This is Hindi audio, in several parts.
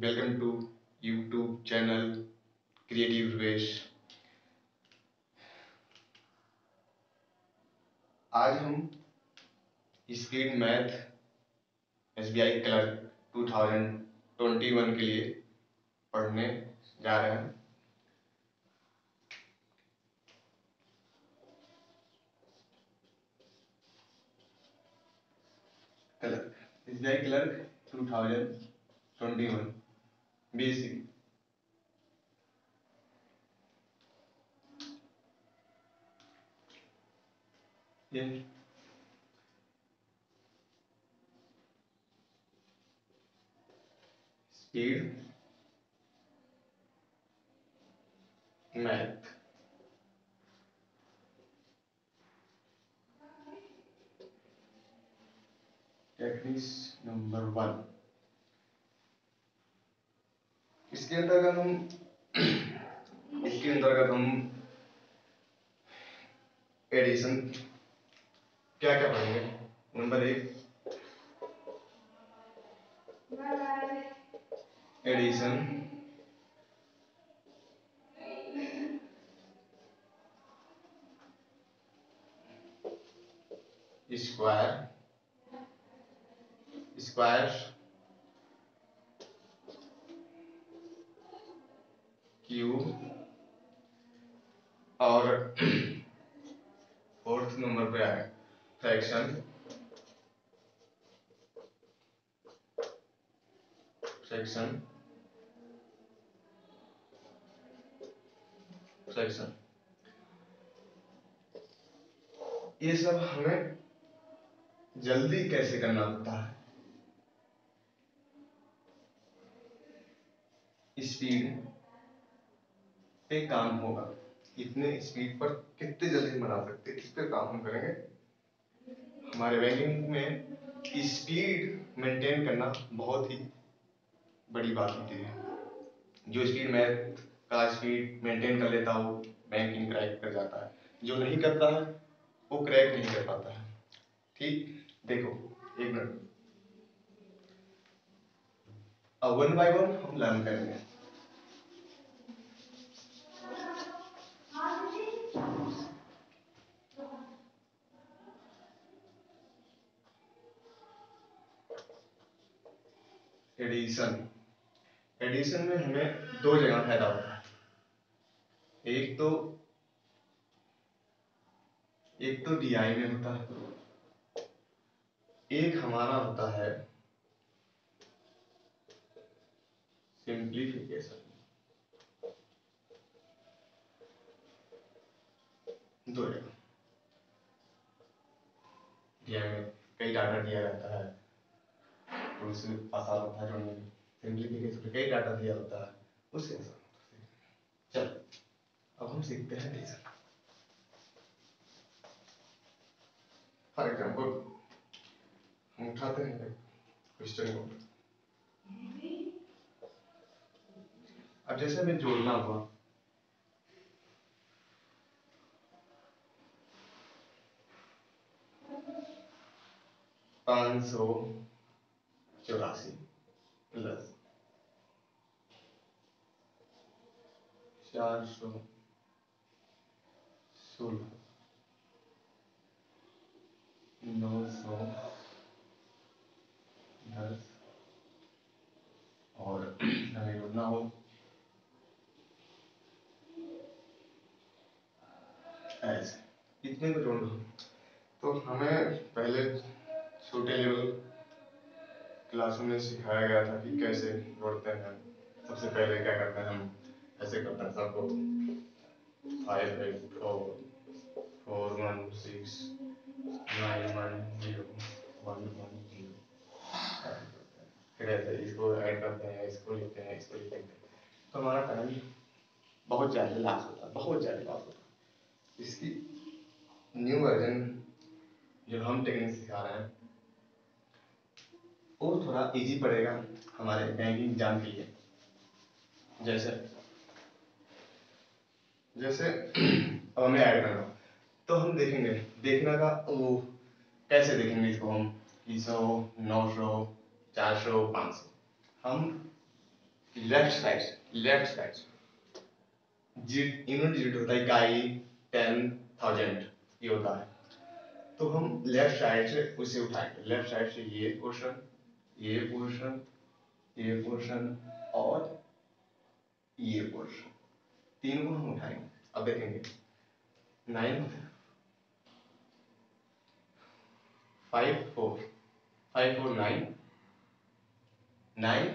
Welcome to YouTube channel creative Rupesh. आज हम स्पीड मैथ SBI क्लर्क 2021 के लिए पढ़ने जा रहे हैं। SBI clerk 2021 basic. ये स्पीड मैथ टेक्निक्स नंबर 1। इसके अंतर्गत हम एडिशन क्या क्या पढ़ेंगे। नंबर 1 एडिशन, स्क्वायर, क्यूब और फोर्थ नंबर पे आए फ्रैक्शन, फ्रैक्शन। ये सब हमें जल्दी कैसे करना होता है, स्पीड पे काम होगा। इतने स्पीड पर कितने जल्दी बना सकते हैं, इस पे काम हम करेंगे। हमारे बैंकिंग में स्पीड मेंटेन करना बहुत ही बड़ी बात होती है। जो स्पीड मैथ का स्पीड मेंटेन कर लेता हो बैंकिंग क्रैक कर जाता है, जो नहीं करता है वो क्रैक नहीं कर पाता है। ठीक, देखो एक मिनट, अब 1 बाय 1 हम लर्न करेंगे। एडिशन में हमें दो जगह फायदा होता है। एक तो DI में होता है, एक हमारा होता है सिंप्लीफिकेशन। दो जगह DI में कई डाटा दिया रहता है तो उससे आसान होता है जोड़ने में। सिंप्लीफिकेशन में कई डाटा दिया होता है, उससे आसान होता है। चलो अब हम सीखते हैं एडिशन। फॉर एग्जाम्पल हम उठाते हैं क्वेश्चन को। अब जैसे हमें जोड़ना हुआ, ₹584 प्लस 416 910 और हमें जोड़ना हो ऐसे, इतने को जोड़ना हो तो हमें पहले छोटे लेवल क्लासों में सिखाया गया था कि कैसे जोड़ते हैं। सबसे पहले क्या करते हैं, हम ऐसे करते हैं सबको 58416910110, फिर ऐसे इसको ऐड करते हैं, इसको लिखते हैं, इसको लिखते हैं, तो हमारा टाइम बहुत ज़्यादा लॉस होता है, बहुत ज़्यादा लॉस होता है। इसकी न्यू वर्जन जो हम टेक्निक सिखा रहे हैं वो थोड़ा इजी पड़ेगा हमारे बैंकिंग एग्जाम के लिए। जैसे अब हमें ऐड करना, तो हम देखेंगे, देखना का वो कैसे देखेंगे इसको हम कि 100, 900, 400, 500। हम लेफ्ट साइड यूनिट डिजिट होता है इकाई, 10,000 ये होता है। तो हम लेफ्ट साइड से उसे उठाएंगे, लेफ्ट साइड से ये पोर्शन, ये पोर्शन, ये पोर्शन और ये पोर्शन, तीनों को हम उठाएंगे। अब देखेंगे 9 5 4 5 4 9 9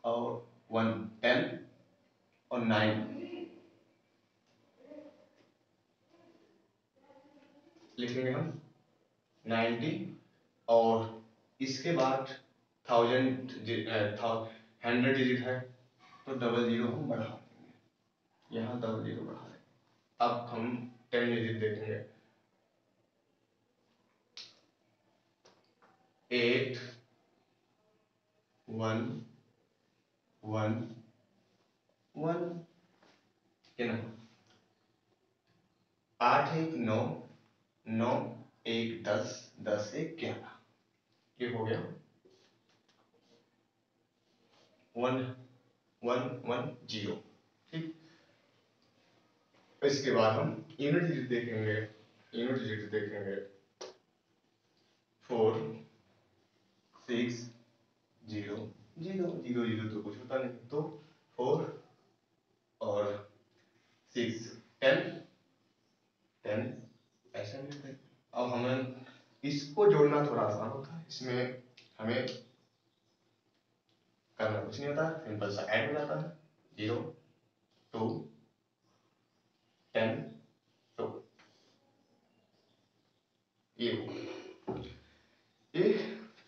और 1 10 और 9 लिखेंगे हम 90 और इसके बाद 100 100 डिजिट है तो डबल जीरो हम बढ़ा देंगे, यहाँ डबल जीरो बढ़ा देंगे। अब हम 10 डिजिट देखेंगे 8 1 1 1 कितना 8 1 9 9 1 10 10 1 11 ये हो गया 1 1 1 0। ठीक, इसके बाद हम यूनिट डिजिट देखेंगे, यूनिट डिजिट देखेंगे 4 6 0 0 0 0 तो कुछ होता नहीं, तो 4 और 6 10 10 ऐसा मिलता है। अब हमें इसको जोड़ना थोड़ा आसान होता है, इसमें हमें करना कुछ नहीं होता, सिंपल सा ऐड हो जाता है 0 2 10 2 ये ये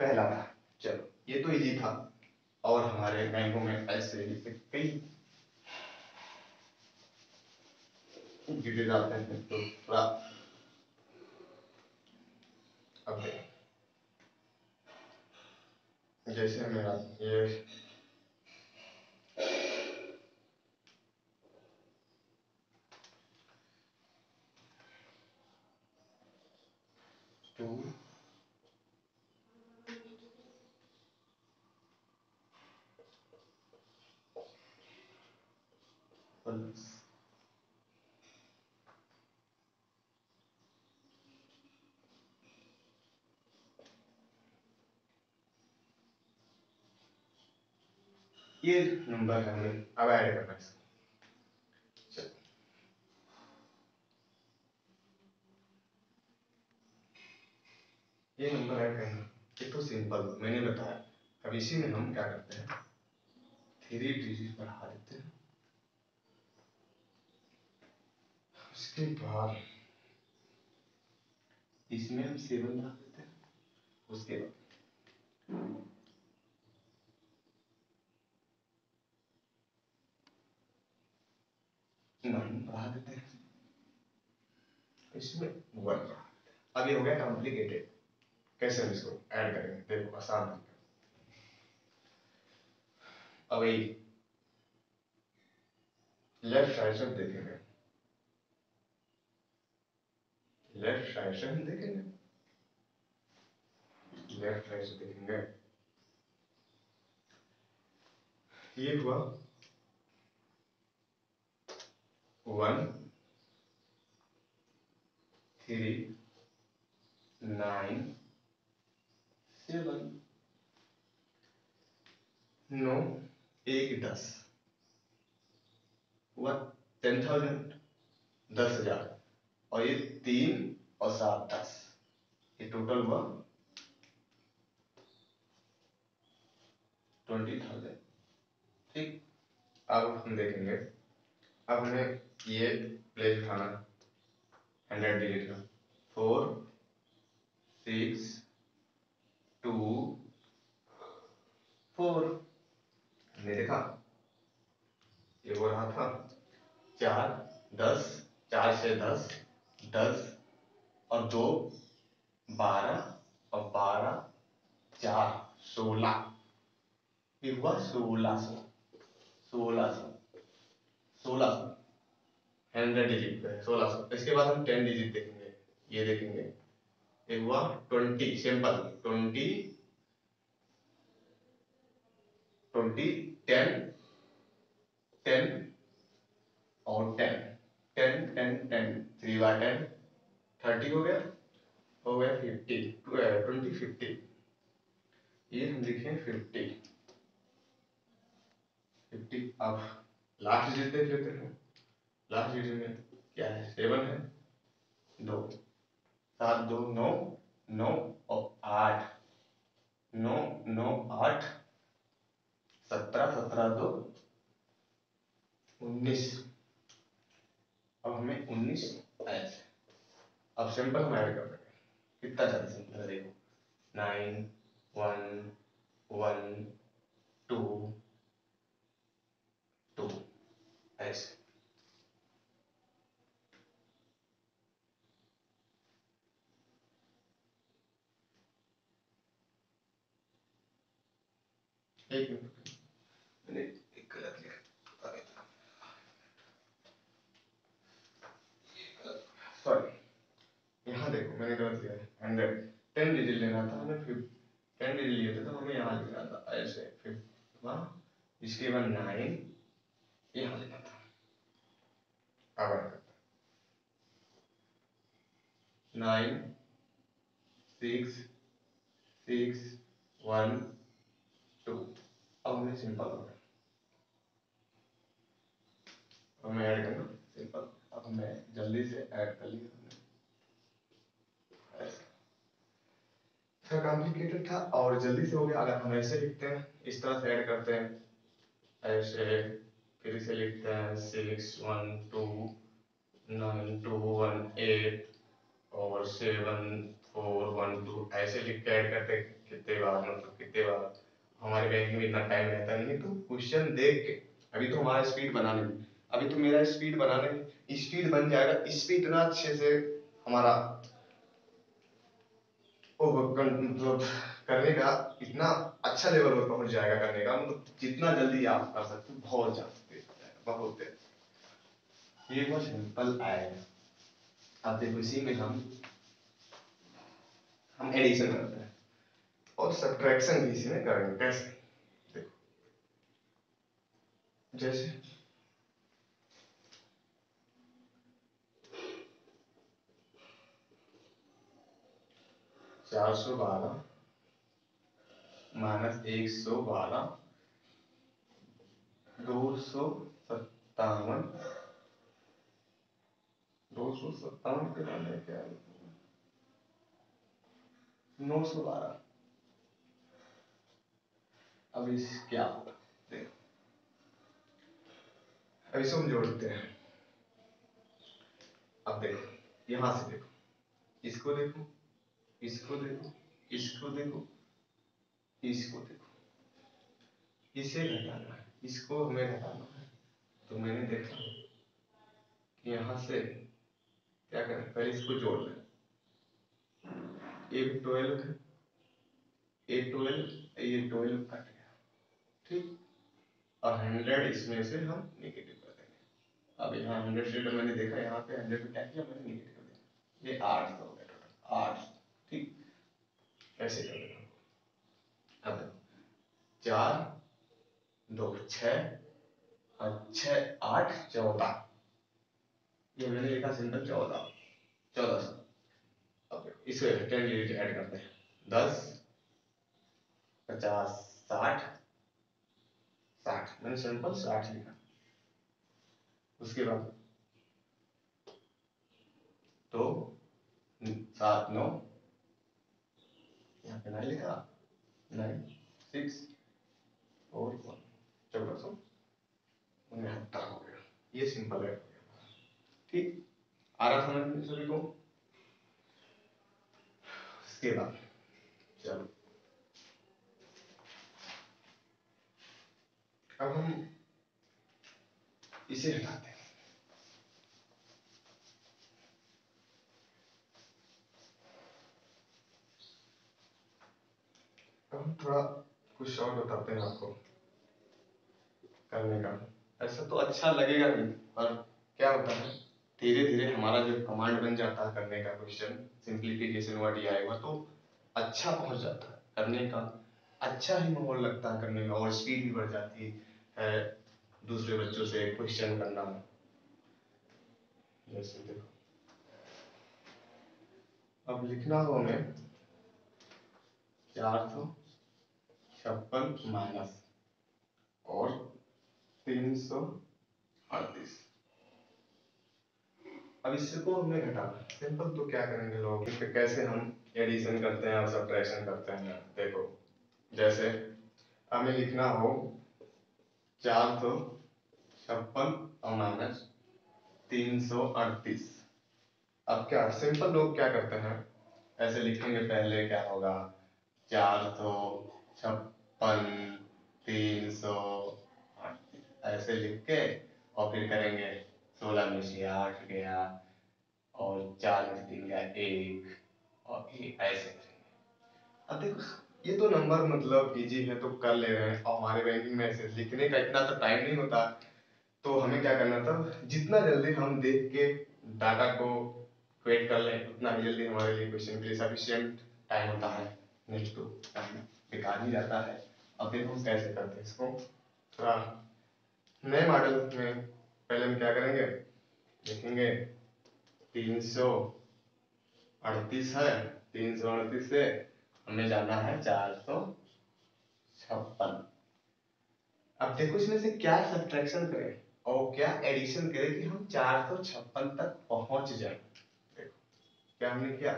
पहला था। चलो ये तो इजी था, और हमारे बैंकों में ऐसे कई डिटेल आते हैं तो थोड़ा अब जैसे मेरा ये 2 प्लस ये नंबर है, हमें अब ऐड करना है इसको। ये नंबर ऐड करना ये तो सिंपल मैंने बताया। अब इसी में हम क्या करते हैं 3 डिजिट बढ़ा देते हैं, उसके बाद इसमें हम 7 बढ़ा देते हैं, उसके बाद 9 बढ़ा देते हैं, इसमें 1 बढ़ा देते हैं। अब ये हो गया कॉम्प्लिकेटेड, कैसे हम इसको ऐड करेंगे देखो आसान है। अब ये लेफ्ट साइड से देखेंगे, लेफ्ट साइड से हम देखेंगे, लेफ्ट साइड से देखेंगे ये हुआ 1 3 9 7 9 1 10 हुआ 10,000 10,000 और ये 3 और 7 10, ये टोटल हुआ 20,000। ठीक, अब हम देखेंगे, अब हमें ये प्लेस उठाना 100 डिजिट का 4 6 2 4 हमने देखा ये हो रहा था 4 10 4 से 10 10 और 2 12 और 12 4 16, ये हुआ 1600 1600 1600 100 डिजिट पे 1600। इसके बाद हम 10 डिजिट देखेंगे, ये देखेंगे ये हुआ 20 सिंपल 20 20 10 10 और 10, 10 10 10, 3 बार 10 30 हो गया 50, 20 50, ये हम लिखे 50 50। अब लास्ट डिजिट देख लेते हैं। लास्ट डिजिट में क्या है, 7 है, 2 7 2 9 9 और 8, 9 9 8 17 17 2 19। अब हमें 19 ऐसे, अब सिंपल हम ऐड कर रहे हैं, कितना ज्यादा सिंपल है देखो, 9 1 1 2 2 ऐसे। एक मिनट, मैंने एक गलत लिखा, सॉरी, यहाँ देखो मैंने गलत लिया है, 100 10 डिजिट लेना था हमें, 10 डिजिट लिए थे तो हमें यहाँ लिखना था ऐसे 5, इसके बाद 9 यहाँ लिखना था। अब 9 6 6 1 2, अब हमें सिंपल हो गया, अब हमें ऐड करना सिंपल। अब हमें जल्दी से ऐड कर लिया हमने, थोड़ा कॉम्प्लिकेटेड था और जल्दी से हो गया। अगर हम ऐसे लिखते हैं, इस तरह से ऐड करते हैं ऐसे, फिर इसे लिखते हैं 6 1 2 9 2 1 8 और 7 4 1 2, ऐसे लिख के ऐड करते कितने बार, मतलब कितने बार। हमारे बैंक में इतना टाइम रहता नहीं है, तो क्वेश्चन देख के, अभी तो हमारा स्पीड बनाने में, अभी तो मेरा स्पीड बनाने में स्पीड बन जाएगा, स्पीड इतना अच्छे से हमारा मतलब करने का इतना अच्छा लेवल पर पहुंच जाएगा, करने का मतलब जितना जल्दी आप कर सकते हो बहुत ज्यादा तेज हो जाएगा, बहुत तेज। ये बहुत सिंपल आएगा। अब देखो इसी में हम एडिशन करते हैं और सब्ट्रैक्शन भी इसी में करेंगे। कैसे, देखो जैसे 412 माइनस 112 257, 257 के बाद क्या है, 912। अब इस क्या होगा देखो, अब इसको हम जोड़ते हैं। अब देखो यहां से देखो, इसको देखो, इसको देखो, इसको देखो, इसको देखो, इसे घटाना है, इसको हमें घटाना है। तो मैंने देखा कि यहां से क्या करें, पहले इसको जोड़ लें, एक 12 है, एक 12, ये 12 कट गया, ठीक। और 100 इसमें से हम निगेटिव कर देंगे। अब यहाँ 100 से मैंने देखा, यहाँ पे 100 पे क्या किया मैंने, निगेटिव कर दिया, ये 8 हो गया टोटल, 8, ठीक। ऐसे कर देना। अब 4 2 6 और 6 8 14, ये मैंने लिखा सिंपल 14, 1400। अब इसे 10 डिजिट ऐड करते हैं, 10 50 60 60, मैंने सिंपल 60 लिखा। उसके बाद तो 7 9, यहाँ पे 9 लिखा, 9 6 4 1, 1469 हो गया। ये सिंपल है, ठीक। आ रहा समझ में सभी को। उसके बाद चलो अब हम इसे हटाते हैं। अब हम थोड़ा कुछ और बताते हैं आपको करने का। ऐसा तो अच्छा लगेगा नहीं, पर क्या होता है धीरे धीरे हमारा जो कमांड बन जाता है करने का, क्वेश्चन सिंप्लीफिकेशन वर्ड ये आएगा तो अच्छा पहुंच जाता है करने का, अच्छा ही माहौल लगता है करने में और स्पीड भी बढ़ जाती है। दूसरे बच्चों से क्वेश्चन करना। जैसे देखो, अब लिखना हो हमें 456 माइनस और 338। अब इसको हमें घटाना सिंपल, तो क्या करेंगे लोग, फिर कैसे हम एडिशन करते हैं और सब्ट्रैक्शन करते हैं। देखो, जैसे हमें लिखना हो 456 और माइनस 338। अब क्या सिंपल लोग क्या करते हैं, ऐसे लिखेंगे, पहले क्या होगा 456 338 ऐसे लिख के, और फिर करेंगे 16 में से 8 गया और 4 में से 3 गया 1 और ये ऐसे करेंगे। अब देखो, ये तो नंबर मतलब इजी है तो कर ले रहे हैं, और हमारे बैंकिंग में ऐसे लिखने का इतना तो टाइम नहीं होता। तो हमें क्या करना था, जितना जल्दी हम देख के डाटा को वेट कर लें उतना ही जल्दी हमारे लिए क्वेश्चन के लिए सफिशिएंट टाइम होता है, नहीं तो टाइम बेकार ही जाता है। अब देखो हम कैसे करते हैं इसको, थोड़ा नए मॉडल में पहले हम क्या करेंगे, लिखेंगे 338 है, 338 से हमें जाना है 456। अब देखो इसमें से क्या सब्ट्रैक्शन करें और क्या एडिशन करें कि हम 456 तक पहुंच जाए। देखो क्या हमने किया,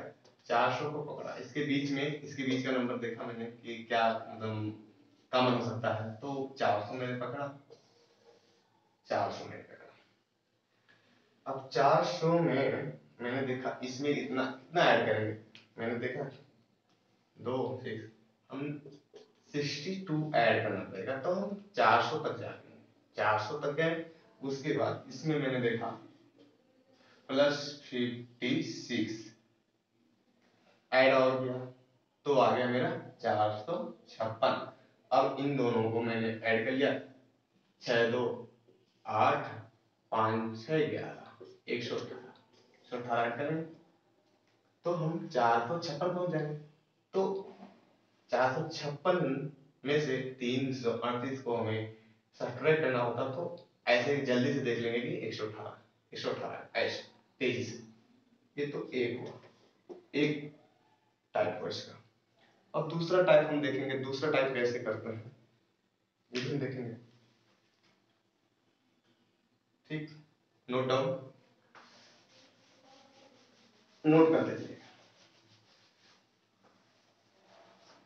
400 को पकड़ा, इसके बीच का नंबर देखा मैंने कि क्या मतलब कॉमन हो सकता है, तो 400 मैंने पकड़ा, 400 मैंने पकड़ा। अब 400 में मैंने देखा इसमें इतना इतना ऐड करेंगे, मैंने देखा 2 6 हम 62 ऐड करना पड़ेगा, तो हम 400 तक जाएंगे। 400 तक गए, उसके बाद इसमें मैंने देखा +56 ऐड और गया, तो आ गया मेरा 456। अब इन दोनों को मैंने ऐड कर लिया, 6 2 8 5 6 11 118 ऐड करें तो हम 456 पहुंच जाएंगे। तो 456 में से 338 को हमें सब्ट्रैक्ट करना होता, तो ऐसे जल्दी से देख लेंगे कि 118 ऐसे तेजी से। ये तो एक हुआ, एक टाइप हुआ इसका। अब दूसरा टाइप हम देखेंगे, दूसरा टाइप कैसे करते हैं ये भी हम देखेंगे। ठीक, नोट डाउन, नोट कर लीजिए।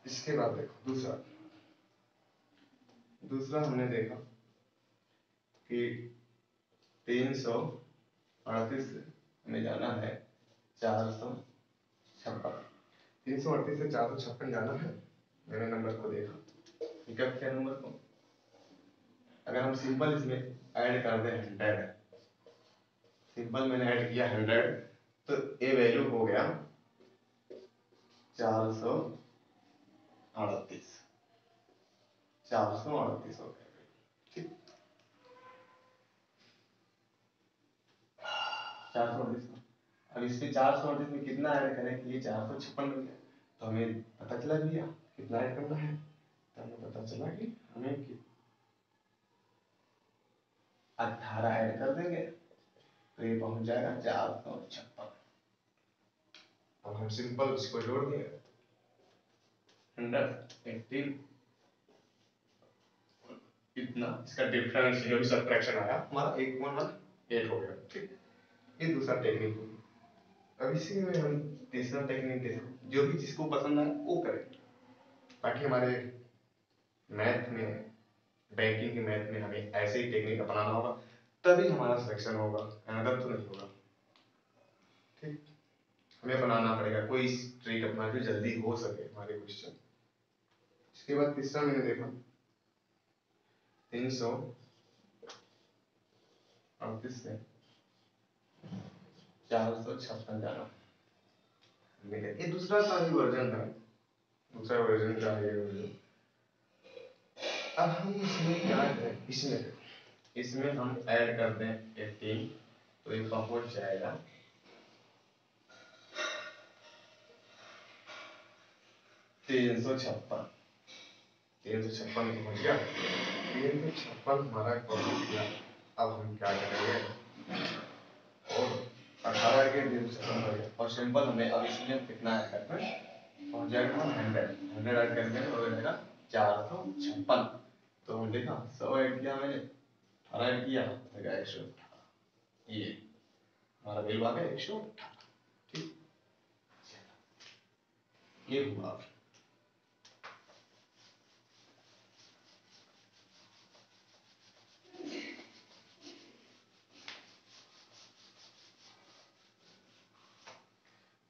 इसके बाद देखो दूसरा, दूसरा हमने देखा कि 338 से हमें जाना है 456। 338 से 456 जाना है, मैंने नंबर को देखा, पिकअप किया नंबर को। अगर हम सिंपल इसमें ऐड कर दें 100, सिंपल मैंने ऐड किया 100, तो ये वैल्यू हो गया 438, 438 हो गया। ठीक, 438। अब इसके 438 में कितना ऐड करें कि ये 456 बन गया, तो हमें पता चला भैया कितना ऐड करना है, तो हमें पता चला कि हमें 18 ऐड कर देंगे तो ये पहुंच जाएगा 456। अब हम सिंपल इसको जोड़ देंगे, 118 इतना, इसका डिफरेंस जो भी सब्ट्रैक्शन आया हमारा 118 हो गया। ठीक, ये दूसरा टेक्निक हो। अब इसी में हम तीसरा टेक्निक देखें, जो भी जिसको पसंद आए वो करें, ताकि हमारे मैथ में, बैंकिंग के मैथ में हमें ऐसे ही टेक्निक अपनाना होगा, तभी हमारा सिलेक्शन होगा, अनदर तो नहीं होगा। ठीक, हमें अपनाना पड़ेगा कोई ट्रिक अपना जो जल्दी हो सके हमारे क्वेश्चन। इसके बाद तीसरा मैंने देखा 338 से 456 जाना, ये दूसरा सा ही वर्जन है, दूसरा वर्जन का ये वर्जन। अब हम इसमें क्या करें, इसमें हम ऐड कर दें 18, तो ये पहुंच जाएगा 356, 356 पहुंच गया। 356 हमारा क्वेश्चन किया। अब हम क्या करेंगे, और 18 के दिन से कम हो गया और सिंपल हमें अब इसमें कितना ऐड करना है, पहुंच जाएगा 100 ऐड करने में हो जाएगा 456। तो देखा 100 ऐड किया मैंने, 18 ऐड किया तो 118, ये हमारा वैल्यू आ गया 118। ठीक, ये हुआ।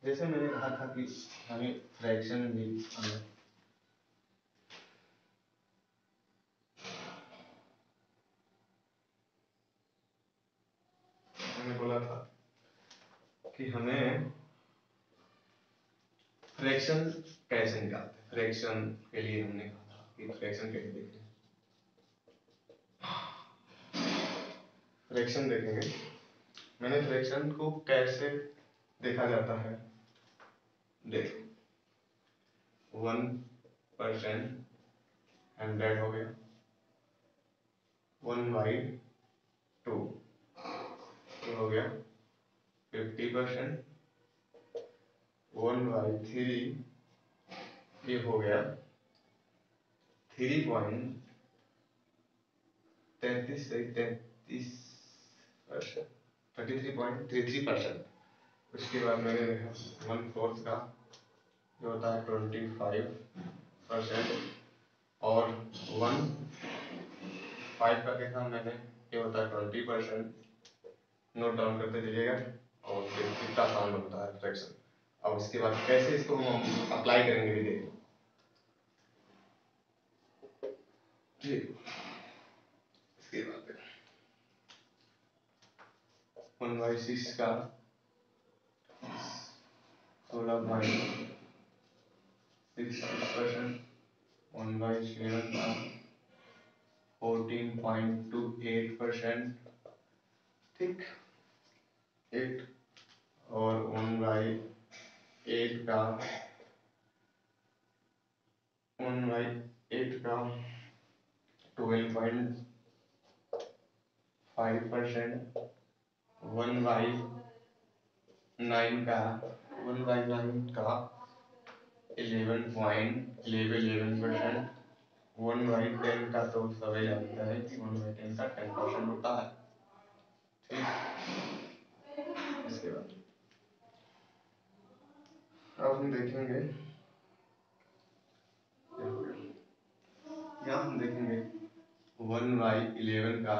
जैसे मैंने कहा था कि हमें फ्रैक्शन भी मैंने बोला था कि हमें फ्रैक्शन कैसे निकालते हैं। फ्रैक्शन के लिए हमने कहा था कि फ्रैक्शन कैसे देखते हैं। फ्रैक्शन देखेंगे, मैंने फ्रैक्शन को कैसे देखा जाता है। देखो 1% 100 हो गया, 1/2 हो गया 50%, 1/3 ये हो गया 33.33%। उसके बाद मैंने देखा 1/4 का जो होता है 25%, और 1/5 का देखा मैंने ये होता है 20%। नोट डाउन करते चलिएगा और फिर कितना आसान होता है फ्रैक्शन। अब इसके बाद कैसे इसको हम अप्लाई करेंगे भी देखो। ठीक, इसके बाद 1/6 का 16.66%, 1/7 का 14.28%। ठीक, 8 और 1/8 का 12.5%, 1/9 का 11.11%, 1/10 का तो सभी जानते हैं कि 1/10 का 10% होता है। ठीक, इसके बाद अब हम देखेंगे, यहाँ हम देखेंगे 1/11 का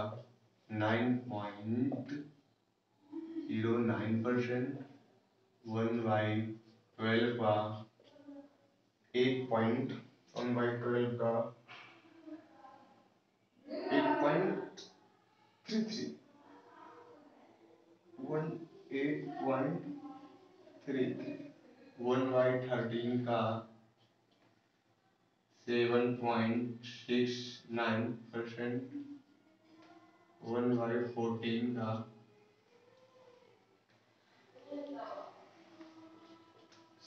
9.09%, 1/12 का 1/12 का 8.33, 8.33, 1/13 का 7.69%, 1/14 का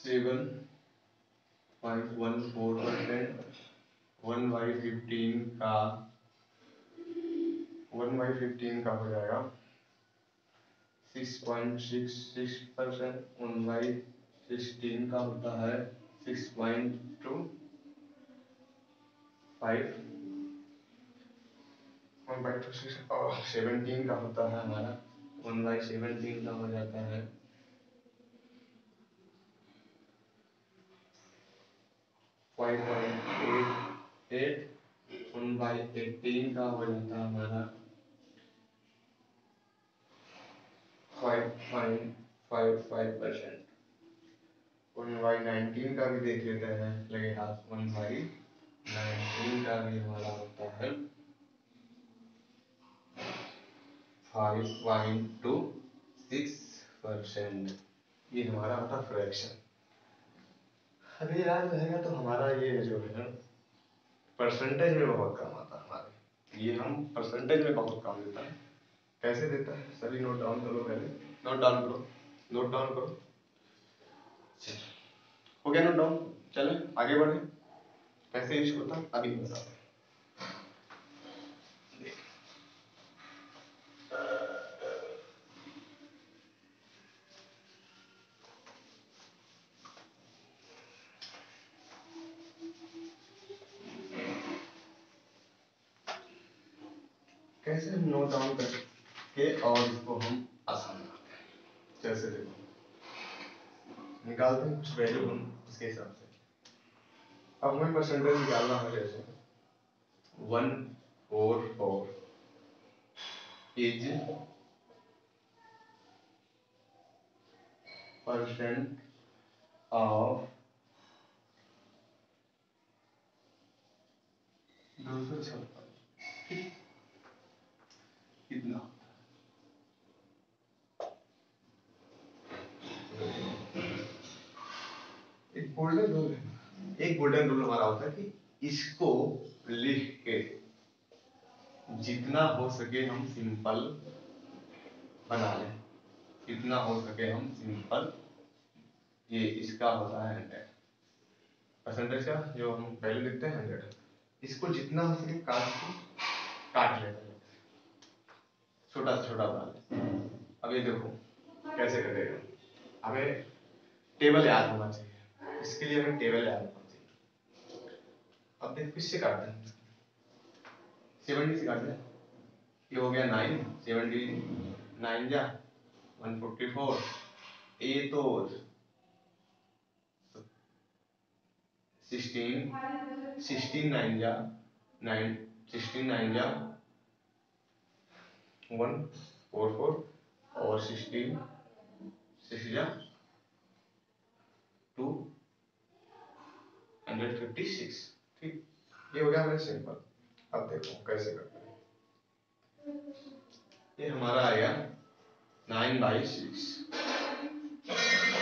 7.14%, 1/15 का 1/15 का हो जाएगा 6.66%, 1/16 का होता है 6.25, 1/26 और 17 का होता है हमारा 1/17 का हो जाता है 5.88, 1/18 का हो जाता है हमारा 5.55%। 1/19 का भी देख लेते हैं, लगे हाथ। 1/19 का भी हमारा होता है 5.26%। ये हमारा होता फ्रैक्शन। अब ये याद रहेगा तो हमारा ये जो है परसेंटेज में बहुत कम आता है हमारे। ये हम परसेंटेज में बहुत कम देता है। कैसे देता है सभी नोट डाउन करो, पहले नोट डाउन करो, नोट डाउन करो। हो गया नोट डाउन, चले आगे बढ़े। कैसे यूज होता है अभी बताते हैं। कैसे हम नोट डाउन करके और इसको हम आसान बनाते हैं। जैसे देखो निकालते हैं कुछ वैल्यू हम इसके हिसाब से। अब हमें परसेंटेज निकालना है, जैसे 144 इज परसेंट ऑफ 256 कितना। एक गोल्डन रूल है, एक गोल्डन रूल हमारा होता है कि इसको लिख के जितना हो सके हम सिंपल बना लें, जितना हो सके हम सिंपल। ये इसका होता है 100 परसेंटेज का, जो हम पहले लिखते हैं 100, इसको जितना हो सके काट लेते हैं, छोटा से छोटा बना लें। अब ये देखो कैसे कटेगा, हमें टेबल याद होना चाहिए, इसके लिए हमें टेबल याद होना चाहिए। अब देखो किससे काटते हैं, 70 से काटते हैं। ये हो गया 9, 79 जा 144, ये तो 16 9 जा 9, 16 9 जा 144 और 16 6 जा 256। ठीक, ये हो गया हमारा सिंपल। अब देखो कैसे करते हैं, ये हमारा आ गया 9/6।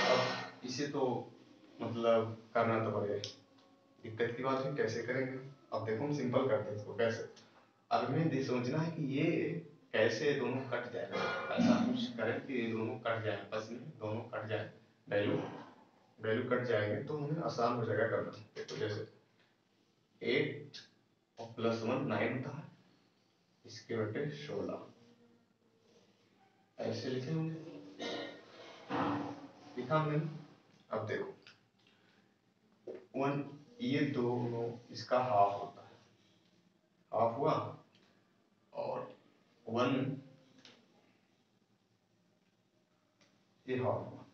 अब इसे तो मतलब करना तो पड़ेगा, दिक्कत की बात है कैसे करेंगे। अब देखो हम सिंपल करते हैं इसको कैसे। अब हमें सोचना है कि ये कैसे दोनों कट जाए, ऐसा कुछ करें कि ये दोनों कट जाए, आपस में दोनों कट जाए, वैल्यू कट जाएंगे तो हमें आसान हो जाएगा करना। देखो जैसे 8 और +1 9 होता है, इसके बटे 16 ऐसे लिखे होंगे, लिखा हमने। अब देखो 1, ये दोनों इसका हाफ होता है, हाफ हुआ, और 1 ये हाफ हुआ,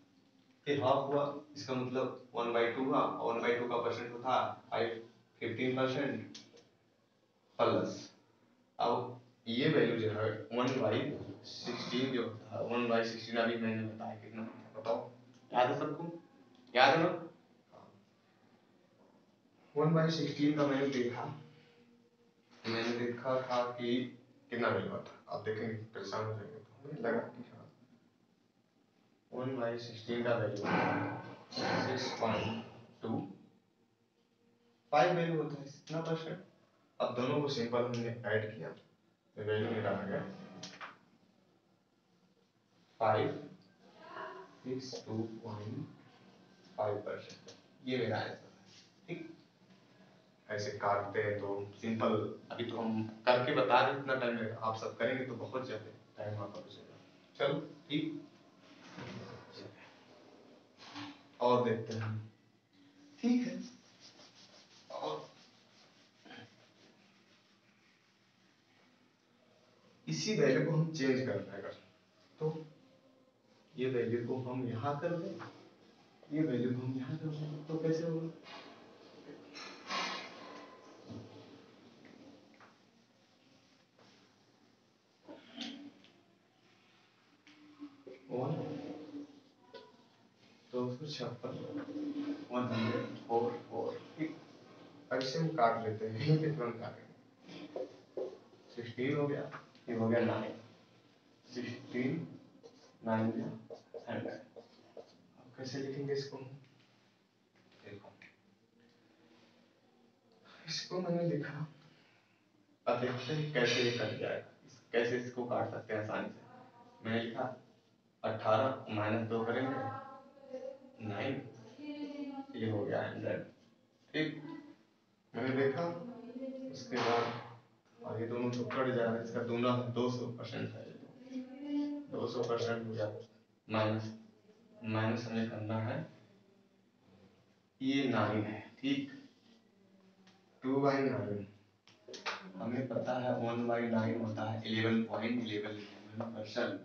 ये हाफ हुआ, इसका मतलब 1/2 हुआ, और 1/2 का परसेंट होता है 15% प्लस। अब ये वैल्यू जो है 1/16 जो होता है, 1/16 अभी मैंने बताया कितना होता है, बताओ, याद है सबको, याद है ना। 1/16 का मैंने देखा था कि कितना वैल्यू आता है। अब देखेंगे परेशान हो जाएंगे, तो हमें लगा कि हाँ 1/16 का वैल्यू 6.25 वैल्यू होता है, इतना परसेंट। अब दोनों को सिंपल हमने ऐड किया तो वैल्यू मेरा आ गया 5.625%, ये मेरा आंसर है। ठीक, ऐसे काटते हैं तो सिंपल, अभी तो हम करके बता रहे हैं, इतना टाइम लगेगा, आप सब करेंगे तो बहुत ज्यादा टाइम आपका बचेगा। चलो ठीक, और देखते हैं, ठीक है। और इसी वैल्यू को हम चेंज करना है, तो ये वैल्यू को हम यहाँ कर दें, ये वैल्यू को हम यहाँ कर दें, तो कैसे होगा। और 256 104 ठीक। अब इसे हम काट लेते हैं, यहीं पे तुरंत काटेंगे। 16 हो गया, ये हो गया 9, 16 9 गया 100। अब कैसे लिखेंगे इसको, देखो इसको मैंने लिखा, अब देखते हैं कैसे ये कट जाएगा, कैसे इसको काट सकते हैं आसानी से। मैंने लिखा 18 -2 करेंगे 9, ये हो गया 100। ठीक, मैंने देखा, उसके बाद और ये दोनों तो कट जा रहा है, इसका दूना 200% है, 200% हो गया, माइनस माइनस हमें करना है, ये 9 है, ठीक, 2/9 हमें पता है 1/9 होता है 11.11%।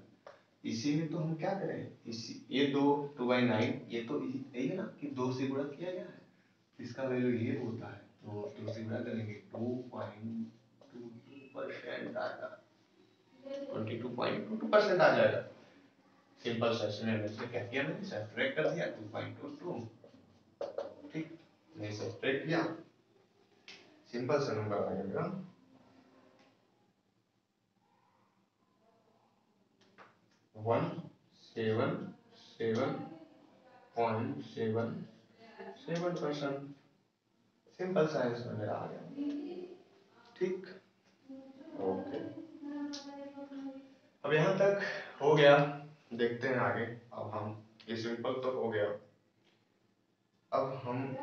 इसी में तो हम क्या करें, इसी ये 2/9, ये तो यही है ना कि 2 से गुणा किया गया है, इसका वैल्यू ये होता है, तो 2 से गुणा करेंगे 2.22% आएगा, 22.22% आ जाएगा। सिंपल सेक्शन से क्या किया मैंने, सब्ट्रैक्ट कर दिया 2.22, ठीक, मैंने सब्ट्रैक्ट किया, सिंपल सा नंबर आ गया मेरा 177.77%। सिंपल सा आंसर मेरा आ गया, ठीक, ओके। अब यहाँ तक हो गया, देखते हैं आगे। अब हम ये सिंपल तो हो गया, अब हम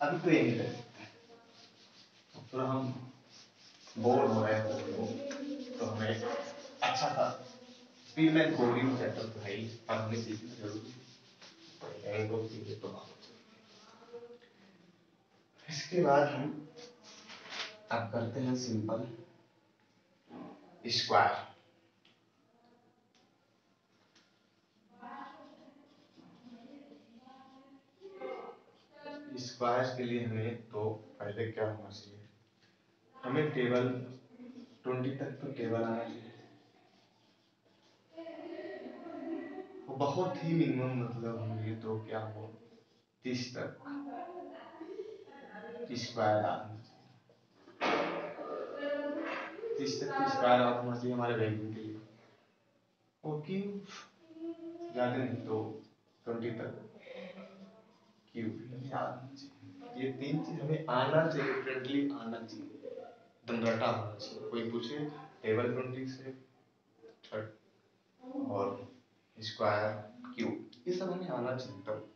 अभी तो यही कर सकते हैं, थोड़ा हम बोर हो रहे हैं तो हमें अच्छा था स्पीड में बोरिंग चैप्टर तो है ही, पर हमें सीखना जरूरी है, तो सीखे तो इसके बाद हम अब करते हैं सिंपल स्क्वायर। स्क्वायर के लिए हमें तो पहले क्या होना चाहिए, हमें टेबल 20 तक तो टेबल आना चाहिए, बहुत ही मिनिमम, मतलब हमें तो क्या हो 30 तक स्क्वायर आना चाहिए, 30 तक तो स्क्वायर आना चाहिए हमारे बैंकिंग के लिए, और क्यों ज्यादा नहीं तो 20 तक क्यों हमें आना चाहिए, ये 3 चीज हमें आना चाहिए, फ्रेंडली आना चाहिए, एकदम रटा होना चाहिए। कोई पूछे टेबल 20 से और स्क्वायर क्यू, ये सब हमें आना चाहिए, तब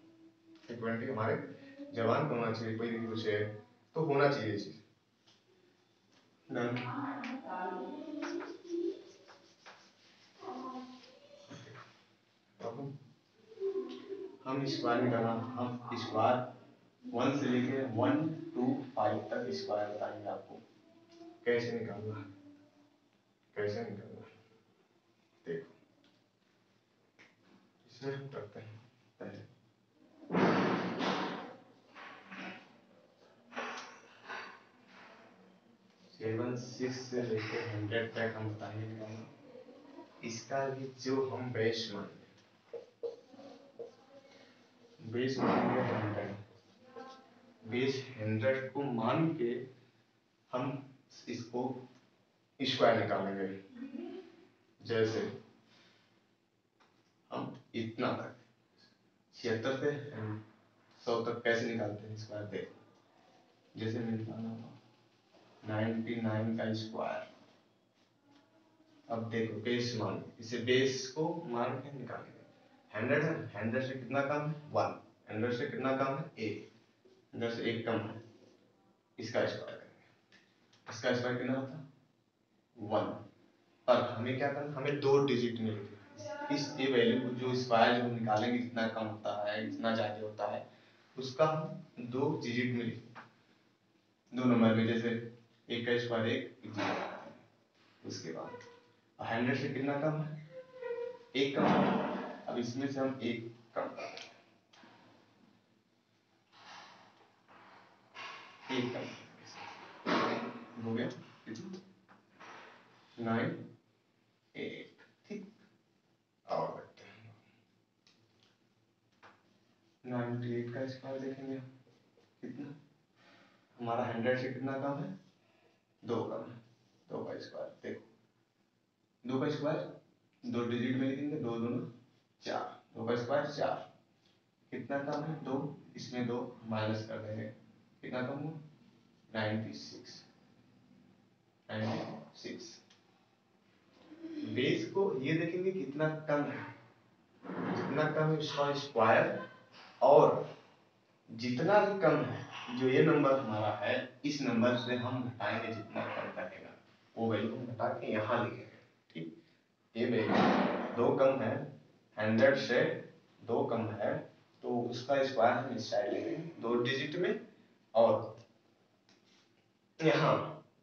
फ्रीक्वेंटली हमारे जवान को होना चाहिए, कोई भी पूछे तो होना चाहिए चीज। हम स्क्वायर निकालना, हम स्क्वायर 1 से लेके 1 to 5 तक स्क्वायर बताएंगे आपको कैसे निकालना है, कैसे निकालना है। देखो इसमें हम करते हैं पहले 76 से लेके 100 तक हम बताएंगे निकालना, इसका भी जो हम बेस मानेंगे 100, बेस 100 को मान के हम इसको स्क्वायर निकालेंगे। जैसे हम इतना तक 76 से 100 तक कैसे निकालते हैं स्क्वायर, देखो जैसे मैं निकालना 99 का स्क्वायर, अब देखो बेस मान, इसे बेस को मान के निकालेंगे, 100 है, 100 से कितना कम है 1, 100 से कितना कम है 1, 100 से 1 कम है, इसका स्क्वायर करेंगे, इसका स्क्वायर कितना होता है 1, पर हमें क्या करना, हमें 2 डिजिट में लिखना, इस ये वैल्यू को जो स्क्वायर जो हम निकालेंगे जितना कम होता है जितना ज्यादा होता है उसका हम 2 डिजिट में लिखेंगे, 2 नंबर में, जैसे 1 का स्क्वायर 1, उसके बाद 100 से कितना कम है 1 कम है, अब इसमें से हम 1 कम करेंगे, 1 कम हो गया 9 8, ठीक, और बढ़ते हैं 98 का स्क्वायर देखेंगे कितना, हमारा 100 से कितना कम है 2 कम है, 2 का स्क्वायर देखो 2 का स्क्वायर 2 डिजिट में लिखेंगे, 2 2 4, 2 का स्क्वायर 4, कितना कम है 2, इसमें 2 माइनस कर देंगे, कितना कम हुआ 96, 96। बेस को ये देखेंगे कितना कम है, जितना कम है उसका स्क्वायर, और जितना भी कम है जो ये नंबर हमारा है इस नंबर से हम घटाएंगे, जितना कम करेगा वो वैल्यू हम घटा के यहाँ लिखेंगे, ठीक, ये वैल्यू 2 कम है 100 से 2 कम है तो उसका स्क्वायर हम इस साइड लिखेंगे 2 डिजिट में, और यहाँ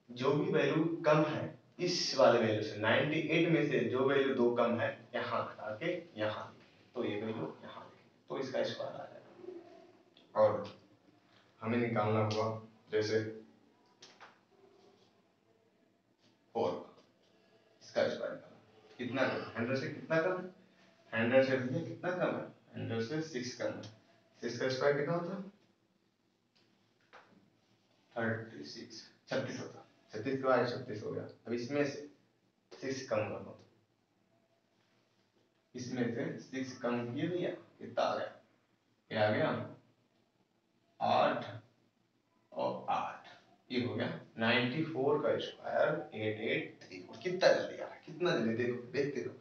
जो भी वैल्यू कम है इस वाले वैल्यू से 98 में से जो वैल्यू दो कम है यहाँ हटा के यहाँ तो ये वैल्यू यहाँ तो इसका स्क्वायर आ जाएगा। और हमें निकालना हुआ जैसे 4 इसका स्क्वायर कितना कम 100 से कितना कम है 100 से भैया कितना कम है 100 से 6 कम है 6 का स्क्वायर कितना होता है 36 36 होता है 36 के बाद 36 हो गया। अब इसमें से 6 कम कर दो इसमें से 6 कम किए भैया कितना आ गया क्या आ गया 8 और 8 ये हो गया 94 का स्क्वायर 883 और कितना जल्दी आ रहा है कितना जल्दी देखो देखते रहो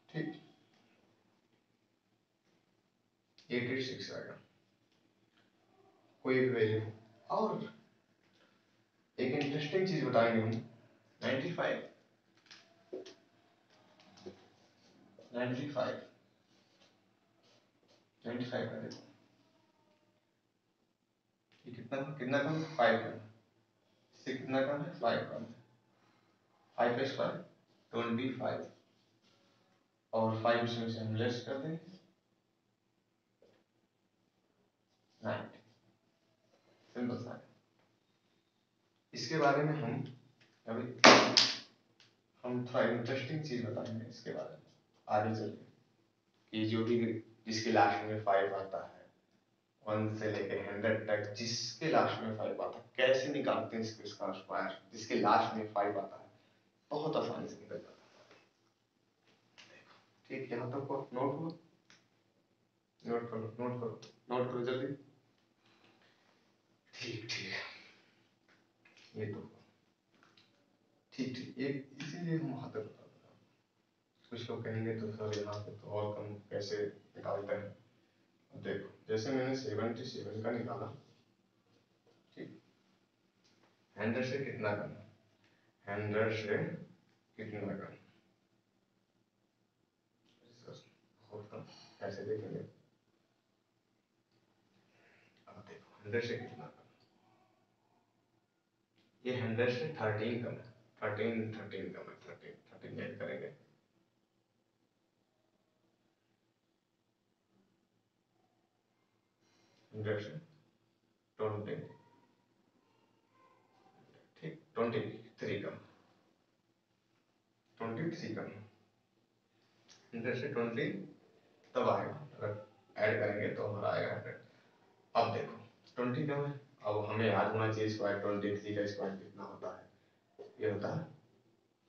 ठीक 886 आ गया कोई भी वैल्यू। और एक इंटरेस्टिंग चीज बताएंगे हम 95 95 95 का देखो ये कितना कितना कम 5 कम इससे कितना कम है 5 कम है 5 का स्क्वायर 25 और 5 इसमें से हम लेस कर देंगे 90 सिंपल सा। इसके बारे में हम अभी हम थोड़ा इंटरेस्टिंग चीज बताएंगे इसके बारे में आगे चल के कि जो भी जिसके लास्ट में 5 आता है 1 से लेके 100 तक जिसके लास्ट में 5 आता है कैसे निकालते हैं इसका स्क्वायर जिसके लास्ट में 5 आता है बहुत आसानी से निकल जाता है। ठीक यहाँ तक को नोट करो नोट करो नोट करो नोट करो जल्दी ठीक ठीक ये तो ठीक ठीक एक इसीलिए हम वहां तक कुछ लोग कहेंगे तो सर यहाँ पे तो और कम कैसे निकालते हैं। देखो जैसे मैंने 77 का निकाला ठीक 100 से कितना कम 100 से कितना कम बहुत कम कैसे देखेंगे अब देखो 100 से कितना कम ये 100 से 13 कम है 13 कम है 13 ऐड करेंगे 100 से 20 ठीक 23 कम 23 कम 100 से 20 तब आएगा अगर ऐड करेंगे तो हमारा आएगा 100। अब देखो 20 कम है अब हमें याद होना चाहिए स्क्वायर 23 का स्क्वायर कितना होता है ये होता है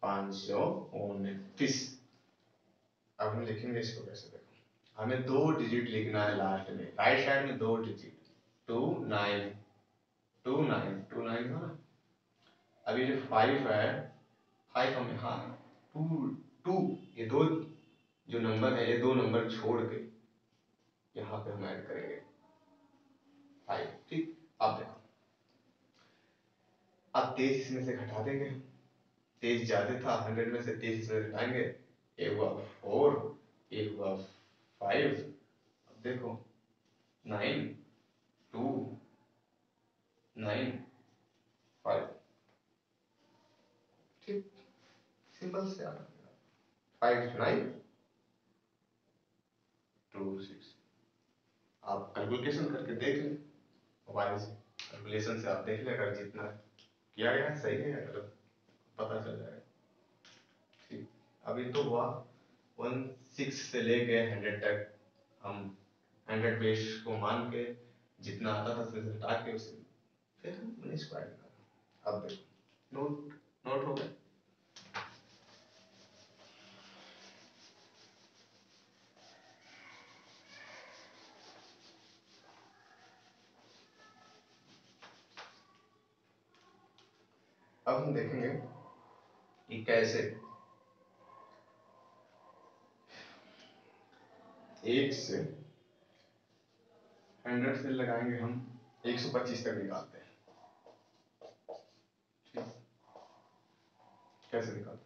529। अब हम लिखेंगे इसको कैसे देखो हमें 2 डिजिट लिखना है लास्ट में राइट साइड में 2 डिजिट 29 29 था ना। अब ये जो 5 है 5 हम यहाँ 2 ये दो जो नंबर है ये दो नंबर छोड़ के यहाँ पे हम ऐड करेंगे 5 ठीक। अब देखो अब 23 इसमें से घटा देंगे 23 ज्यादा था 100 में से 23 इसमें से घटाएंगे ये हुआ 4 ये हुआ 5 अब देखो 9 2 9 5 ठीक सिंपल से आता है 5 9 2 6 आप कैलकुलेशन करके देख लें मोबाइल से कैलकुलेशन से आप देख लें अगर जितना किया गया है सही है या गलत पता चल जाएगा ठीक। अभी तो हुआ 16 से लेके 100 तक हम 100 बेस को मान के जितना आता था उसमें से हटा के उसे फिर हमने स्क्वायर निकाला। अब देखो नोट नोट हो गया। अब हम देखेंगे कि कैसे एक से 100 से लगाएंगे हम 125 तक निकालते हैं ठीक। कैसे निकालते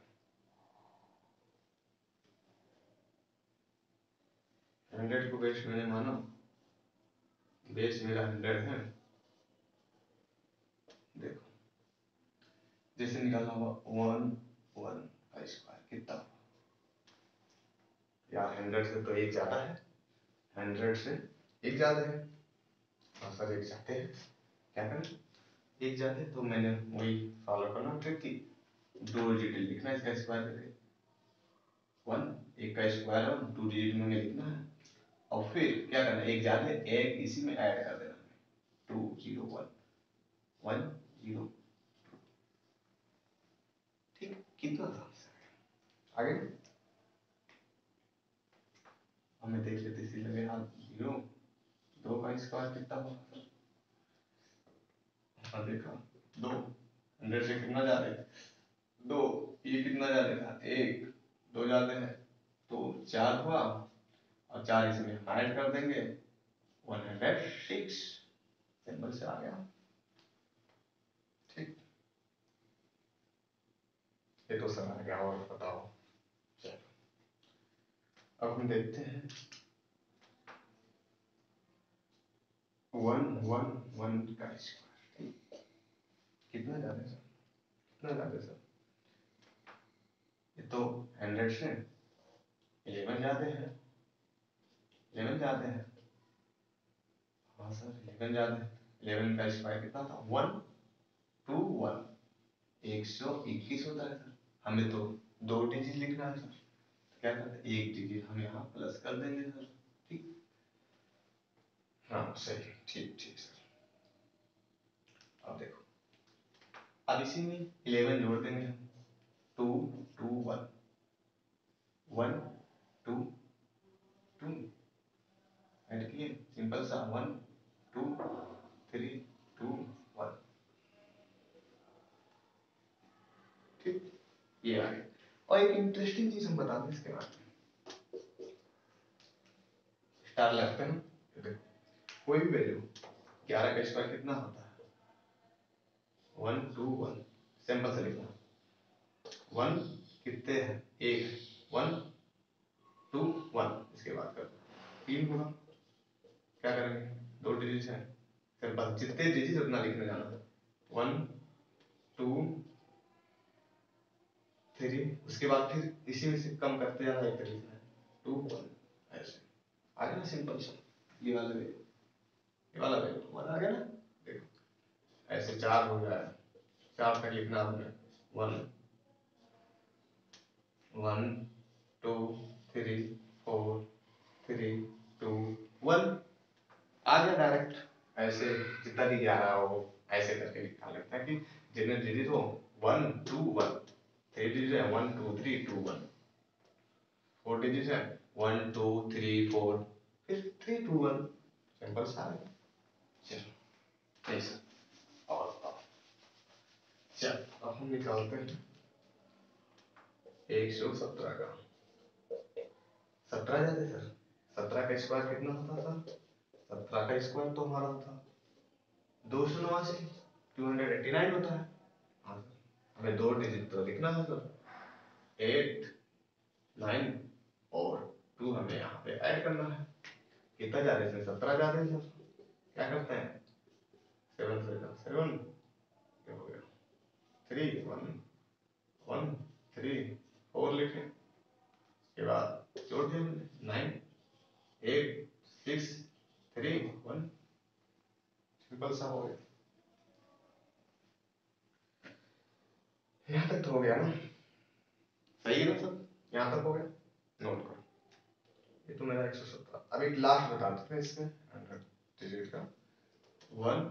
हैं 100 को बेस मैंने माना बेस मेरा 100 है जैसे निकालना होगा 1 का स्क्वायर कितना हुआ यार 100 से तो एक ज्यादा है 100 से एक ज्यादा है हाँ सर एक जाते हैं क्या करें एक जाते तो मैंने वही फॉलो करना ट्रिक थी 2 डिजिट लिखना है इसका स्क्वायर करके 1 एक का स्क्वायर 2 डिजिट में लिखना है और फिर क्या करना है एक ज्यादा एक इसी में ऐड कर देना 2 0 1 1 0 ठीक कितना था आगे हमें देख लेते इसी लगे हाथ 0 2 का स्क्वायर कितना होगा हाँ देखा 2 100 से कितना जा रहे हैं 2 ये कितना जा रहा था 1 2 जाते हैं तो 4 हुआ और 4 इसमें ऐड कर देंगे 106 सिंबल से आ गया ठीक ये तो सर आ गया और बताओ चलो अब हम देखते हैं 1 1 1 का स्क्वायर कितना जा रहा है सर कितना जा रहा है सर ये तो 100 से 11 जाते हैं 11 जाते हैं हाँ सर 11 जाते हैं 11 का स्क्वायर कितना था 1 2 1 121 होता है सर हमें तो 2 डिजिट लिखना है सर क्या करते हैं एक डिजिट हम यहाँ प्लस कर देंगे सर ठीक हाँ सही ठीक ठीक सर अब देखो अब इसी में 11 जोड़ देंगे हम 2 2 1 1 2 2 ऐड किए सिंपल सा 1 2 3 2 1 ठीक ये आ गया और एक इंटरेस्टिंग चीज हम बता दें इसके बारे में स्टार लगते हैं देखो कोई भी वैल्यू 11 का स्क्वायर कितना होता है 1 2 1 सिंपल से लिखना 1 कितने हैं एक 1 2 1 इसके बाद कर 3 होगा क्या करेंगे 2 डिजिट है सिंपल जितने डिजिट उतना लिखने जाना है 1 2 3 उसके बाद फिर इसी में से कम करते जाना एक लिखना है 2 1 ऐसे आ गया ना सिंपल सा ये वाला वैल्यू तुम्हारा आ गया ना देखो ऐसे 4 हो गया 4 तक लिखना हमने 1 1 2 3 4 3 2 1 आ गया डायरेक्ट ऐसे जितना भी 11 हो ऐसे करके लिखा लगता है कि जितने डिजिट हो 1 2 1 3 डिजिट है 1 2 3 2 1 4 डिजिट है 1 2 3 4 फिर 3 2 1 सिंपल सा है चलो ऐसा और चल अब हम निकालते हैं 117 का 17 जाते सर 17 का स्क्वायर कितना होता सर 17 का स्क्वायर तो हमारा होता 289 289 होता है हाँ सर हमें 2 डिजिट तो लिखना है सर 8 9 और 2 हमें यहाँ पे ऐड करना है कितना जा रहे हैं 17 जा रहे हैं सर क्या करते हैं 7 से 7 क्या हो गया 3 1 1 3 4 लिखे के बाद जोड़ दिया मैंने 9 8 6 3 1 सिंपल सा हो गया यहाँ तक तो हो गया ना सही है ना सब यहाँ तक हो गया नोट करो ये तो मेरा 117 अब एक लास्ट बता देते हैं इसमें 100 डिजिट का 1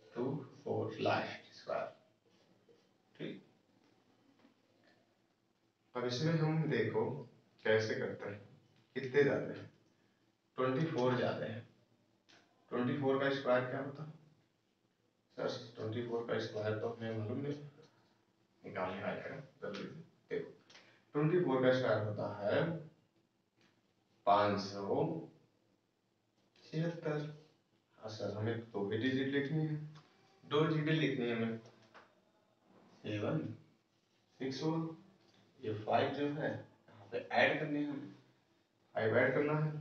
2 4 लास्ट स्क्वायर ठीक अब इसमें हम देखो कैसे करते हैं कितने जाते हैं 24 जाते हैं 24 का स्क्वायर क्या होता है सर 24 का स्क्वायर तो हमें मालूम नहीं निकालने आएगा जल्दी से देखो 24 का स्क्वायर होता है 576 हाँ सर हमें 2 भी डिजिट लिखनी है 2 डिजिट लिखनी है हमें 7 6 हुआ ये 5 जो है यहाँ पे ऐड करनी है हमें 5 ऐड करना है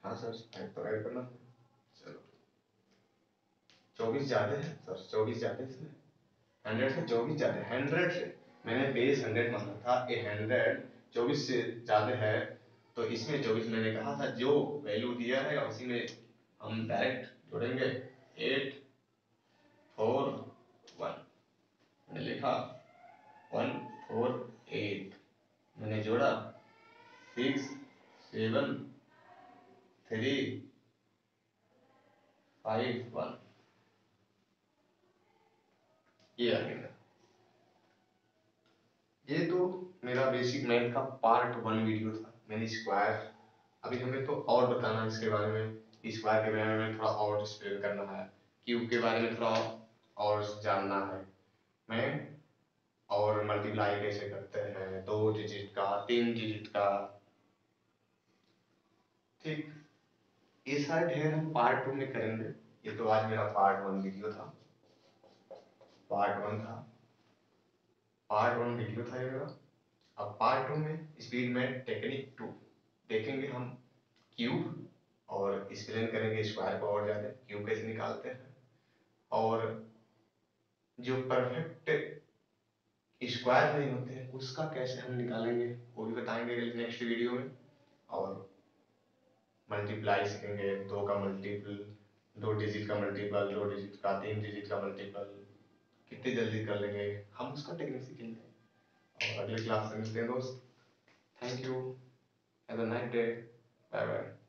हाँ सर 5 तो ऐड करना है चलो 24 जाते हैं सर 24 जाते हैं इसमें 100 से 24 ज्यादा, 100 से मैंने बेस 100 माना था, ये 100 24 से ज्यादा है, तो इसमें 24 मैंने कहा था जो वैल्यू दिया है उसी में हम डायरेक्ट जोड़ेंगे। 8 4 1 मैंने लिखा, 1 4 8 मैंने जोड़ा, 6 7 3 5 1, ये आ गया। ये तो मेरा बेसिक मैथ का पार्ट 1 वीडियो था। मैंने स्क्वायर, अभी हमें तो और बताना है इसके बारे में, स्क्वायर के बारे में थोड़ा और एक्सप्लेन करना है, क्यूब के बारे में थोड़ा और जानना है मैं, और मल्टीप्लाई कैसे करते हैं 2 डिजिट का, 3 डिजिट का। ठीक, ये सारे ढेर हम पार्ट 2 में करेंगे। ये तो आज मेरा पार्ट 1 वीडियो था, पार्ट 1 था, पार्ट 1 वीडियो था ये मेरा। अब पार्ट 2 में स्पीड में टेक्निक 2 देखेंगे हम, क्यूब, और एक्सप्लेन करेंगे स्क्वायर को और ज़्यादा, क्यूब कैसे निकालते हैं, और जो परफेक्ट स्क्वायर नहीं होते हैं उसका कैसे हम निकालेंगे वो भी बताएंगे नेक्स्ट वीडियो में। और मल्टीप्लाई सीखेंगे, 2 का मल्टीपल, 2 डिजिट का मल्टीपल, 2 डिजिट का, 3 डिजिट का मल्टीपल कितनी जल्दी कर लेंगे हम, उसका टेक्निक सीखेंगे। और अगले क्लास में मिलते हैं दोस्त। Thank you, have a nice day, bye bye.